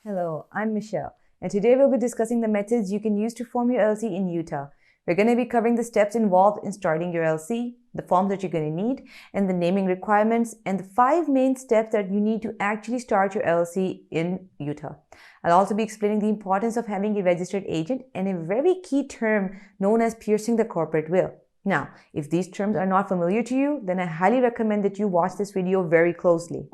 Hello, I'm Michelle, and today we'll be discussing the methods you can use to form your LLC in Utah. We're going to be covering the steps involved in starting your LLC, the forms that you're going to need, and the naming requirements, and the 5 main steps that you need to actually start your LLC in Utah. I'll also be explaining the importance of having a registered agent and a very key term known as piercing the corporate veil. Now, if these terms are not familiar to you, then I highly recommend that you watch this video very closely.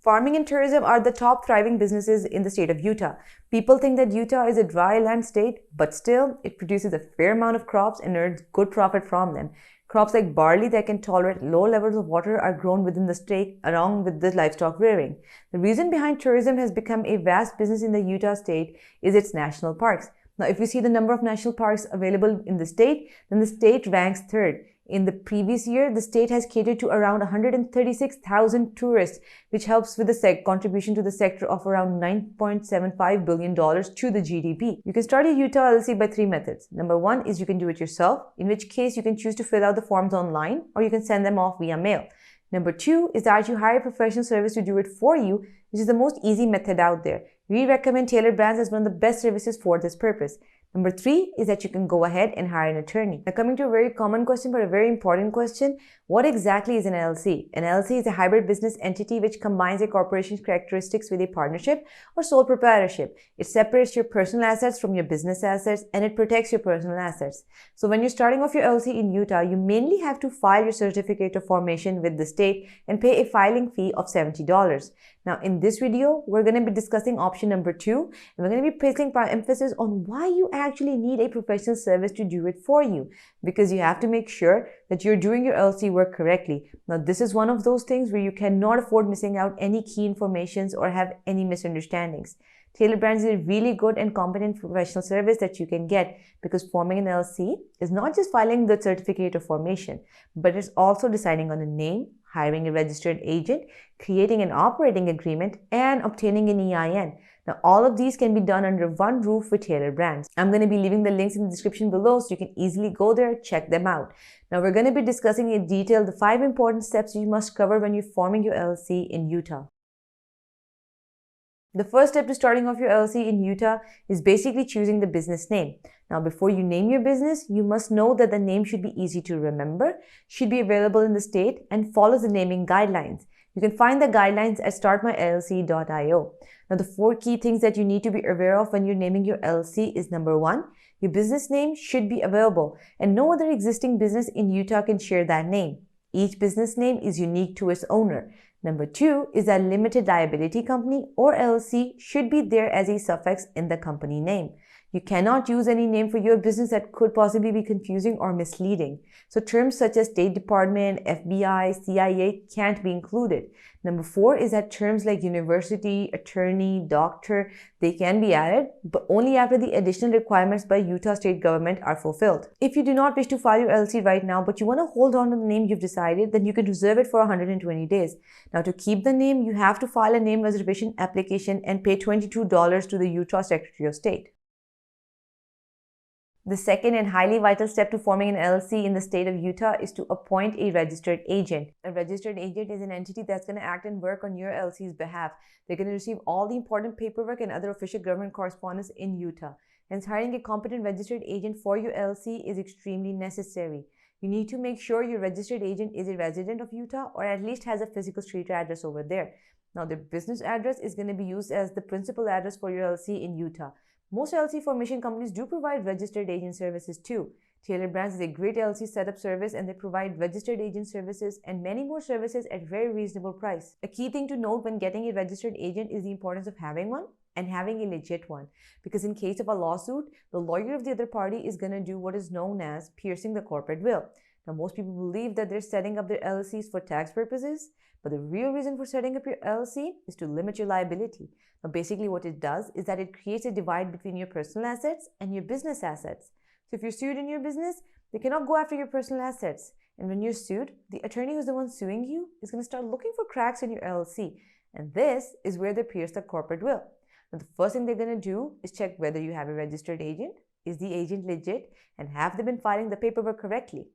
Farming and tourism are the top thriving businesses in the state of Utah. People think that Utah is a dry land state, but still, it produces a fair amount of crops and earns good profit from them. Crops like barley that can tolerate low levels of water are grown within the state along with the livestock rearing. The reason behind tourism has become a vast business in the Utah state is its national parks. Now, if you see the number of national parks available in the state, then the state ranks third. In the previous year, the state has catered to around 136,000 tourists, which helps with the contribution to the sector of around $9.75 billion to the GDP. You can start a Utah LLC by 3 methods. Number 1 is you can do it yourself, in which case you can choose to fill out the forms online or you can send them off via mail. Number 2 is that you hire a professional service to do it for you, which is the most easy method out there. We recommend TailorBrands as one of the best services for this purpose. Number 3 is that you can go ahead and hire an attorney. Now, coming to a very common question, but a very important question, what exactly is an LLC? An LLC is a hybrid business entity which combines a corporation's characteristics with a partnership or sole proprietorship. It separates your personal assets from your business assets and it protects your personal assets. So when you're starting off your LLC in Utah, you mainly have to file your certificate of formation with the state and pay a filing fee of $70. Now, in this video, we're going to be discussing option number 2, and we're going to be placing emphasis on why you actually need a professional service to do it for you, because you have to make sure that you're doing your LLC work correctly. Now, this is one of those things where you cannot afford missing out any key informations or have any misunderstandings. TailorBrands is a really good and competent professional service that you can get, because forming an LLC is not just filing the certificate of formation, but it's also deciding on a name, hiring a registered agent, creating an operating agreement, and obtaining an EIN. Now, all of these can be done under one roof with TailorBrands. I'm going to be leaving the links in the description below so you can easily go there, check them out. Now, we're going to be discussing in detail the 5 important steps you must cover when you're forming your LLC in Utah. The first step to starting off your LLC in Utah is basically choosing the business name. Now, before you name your business, you must know that the name should be easy to remember, should be available in the state, and follows the naming guidelines. You can find the guidelines at startmyllc.io. Now, the 4 key things that you need to be aware of when you're naming your LLC is number 1, your business name should be available, and no other existing business in Utah can share that name. Each business name is unique to its owner. Number 2 is that limited liability company or LLC should be there as a suffix in the company name. You cannot use any name for your business that could possibly be confusing or misleading. So terms such as State Department, FBI, CIA can't be included. Number 4 is that terms like university, attorney, doctor, they can be added, but only after the additional requirements by Utah state government are fulfilled. If you do not wish to file your LLC right now, but you want to hold on to the name you've decided, then you can reserve it for 120 days. Now, to keep the name, you have to file a name reservation application and pay $22 to the Utah Secretary of State. The second and highly vital step to forming an LLC in the state of Utah is to appoint a registered agent. A registered agent is an entity that's going to act and work on your LLC's behalf. They're going to receive all the important paperwork and other official government correspondence in Utah. Hence, hiring a competent registered agent for your LLC is extremely necessary. You need to make sure your registered agent is a resident of Utah or at least has a physical street address over there. Now, their business address is going to be used as the principal address for your LLC in Utah. Most LLC formation companies do provide registered agent services too. TailorBrands is a great LLC setup service and they provide registered agent services and many more services at very reasonable price. A key thing to note when getting a registered agent is the importance of having one and having a legit one, because in case of a lawsuit, the lawyer of the other party is going to do what is known as piercing the corporate veil. Now, most people believe that they're setting up their LLCs for tax purposes, but the real reason for setting up your LLC is to limit your liability. Now, basically what it does is that it creates a divide between your personal assets and your business assets. So if you're sued in your business, they cannot go after your personal assets. And when you're sued, the attorney who's the one suing you is going to start looking for cracks in your LLC. And this is where they pierce the corporate veil. Now, the first thing they're going to do is check whether you have a registered agent. Is the agent legit? And have they been filing the paperwork correctly?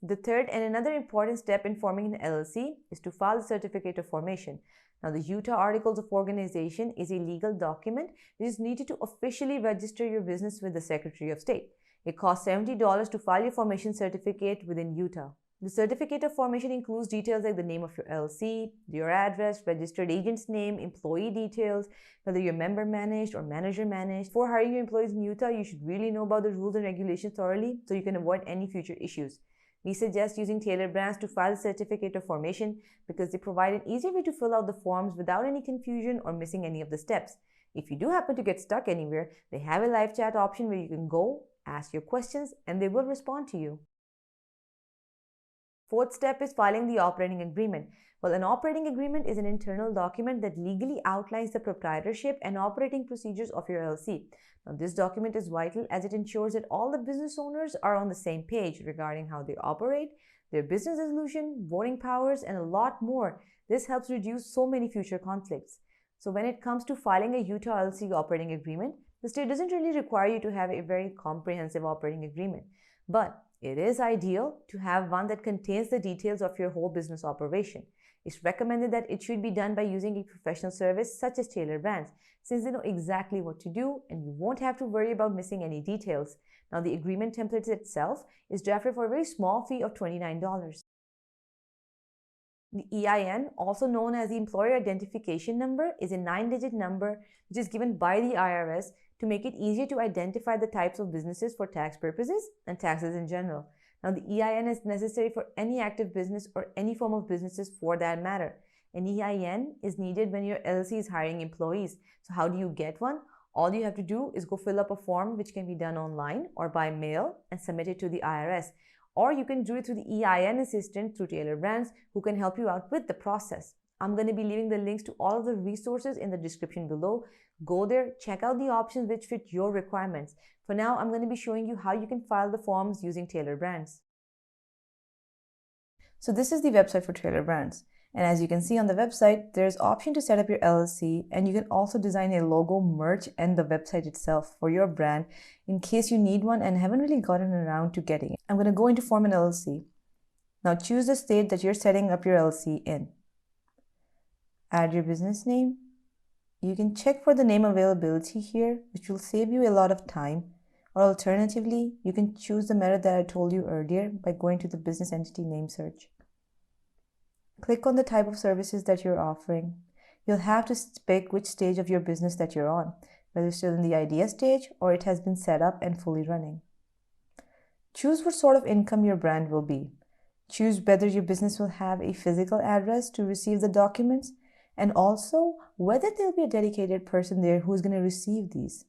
The third and another important step in forming an LLC is to file the certificate of formation. Now, the Utah Articles of Organization is a legal document which is needed to officially register your business with the Secretary of State. It costs $70 to file your formation certificate within Utah. The certificate of formation includes details like the name of your LLC, your address, registered agent's name, employee details, whether you're member managed or manager managed. Before hiring your employees in Utah, you should really know about the rules and regulations thoroughly so you can avoid any future issues. We suggest using TailorBrands to file the certificate of formation because they provide an easy way to fill out the forms without any confusion or missing any of the steps. If you do happen to get stuck anywhere, they have a live chat option where you can go, ask your questions, and they will respond to you. Fourth step is filing the operating agreement. Well, an operating agreement is an internal document that legally outlines the proprietorship and operating procedures of your LLC. Now, this document is vital as it ensures that all the business owners are on the same page regarding how they operate, their business resolution, voting powers, and a lot more. This helps reduce so many future conflicts. So when it comes to filing a Utah LLC operating agreement, the state doesn't really require you to have a very comprehensive operating agreement, but it is ideal to have one that contains the details of your whole business operation. It's recommended that it should be done by using a professional service such as TailorBrands, since they know exactly what to do and you won't have to worry about missing any details. Now, the agreement template itself is drafted for a very small fee of $29. The EIN, also known as the Employer Identification Number, is a 9-digit number which is given by the IRS to make it easier to identify the types of businesses for tax purposes and taxes in general. Now, the EIN is necessary for any active business or any form of businesses for that matter. An EIN is needed when your LLC is hiring employees. So how do you get one? All you have to do is go fill up a form which can be done online or by mail and submit it to the IRS. Or you can do it through the EIN assistant through TailorBrands who can help you out with the process. I'm going to be leaving the links to all of the resources in the description below. Go there, check out the options which fit your requirements. For now, I'm going to be showing you how you can file the forms using TailorBrands. So this is the website for TailorBrands. And as you can see on the website, there's option to set up your LLC, and you can also design a logo, merch, and the website itself for your brand in case you need one and haven't really gotten around to getting it. I'm going to go into form an LLC. Now choose the state that you're setting up your LLC in. Add your business name. You can check for the name availability here, which will save you a lot of time. Or alternatively, you can choose the method that I told you earlier by going to the business entity name search. Click on the type of services that you're offering. You'll have to pick which stage of your business that you're on, whether it's still in the idea stage or it has been set up and fully running. Choose what sort of income your brand will be. Choose whether your business will have a physical address to receive the documents, and also whether there'll be a dedicated person there who's going to receive these.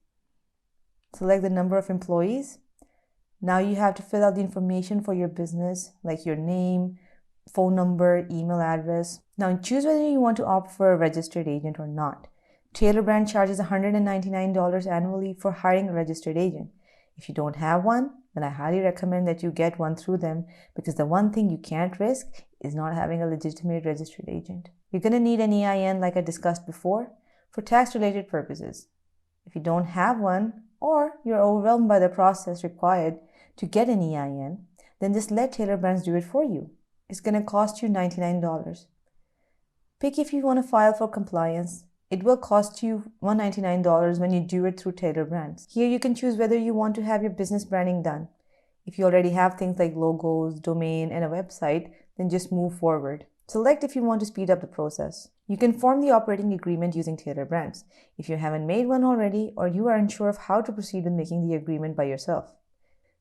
Select the number of employees. Now you have to fill out the information for your business, like your name, phone number, email address. Now choose whether you want to opt for a registered agent or not. TailorBrand charges $199 annually for hiring a registered agent. If you don't have one, then I highly recommend that you get one through them, because the one thing you can't risk is not having a legitimate registered agent. You're going to need an EIN, like I discussed before, for tax-related purposes. If you don't have one, or you're overwhelmed by the process required to get an EIN, then just let TailorBrands do it for you. It's going to cost you $99. Pick if you want to file for compliance. It will cost you $199 when you do it through TailorBrands. Here you can choose whether you want to have your business branding done. If you already have things like logos, domain, and a website, then just move forward. Select if you want to speed up the process. You can form the operating agreement using TailorBrands if you haven't made one already or you are unsure of how to proceed with making the agreement by yourself.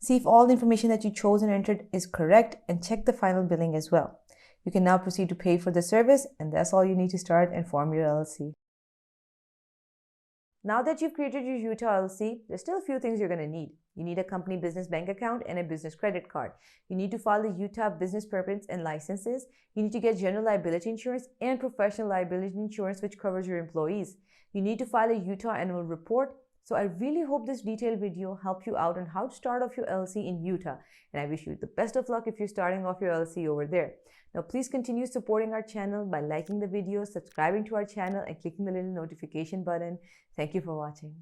See if all the information that you chose and entered is correct, and check the final billing as well. You can now proceed to pay for the service, and that's all you need to start and form your LLC. Now that you've created your Utah LLC, there's still a few things you're going to need. You need a company business bank account and a business credit card. You need to file the Utah business permits and licenses. You need to get general liability insurance and professional liability insurance, which covers your employees. You need to file a Utah annual report. So I really hope this detailed video helped you out on how to start off your LLC in Utah. And I wish you the best of luck if you're starting off your LLC over there. Now, please continue supporting our channel by liking the video, subscribing to our channel, and clicking the little notification button. Thank you for watching.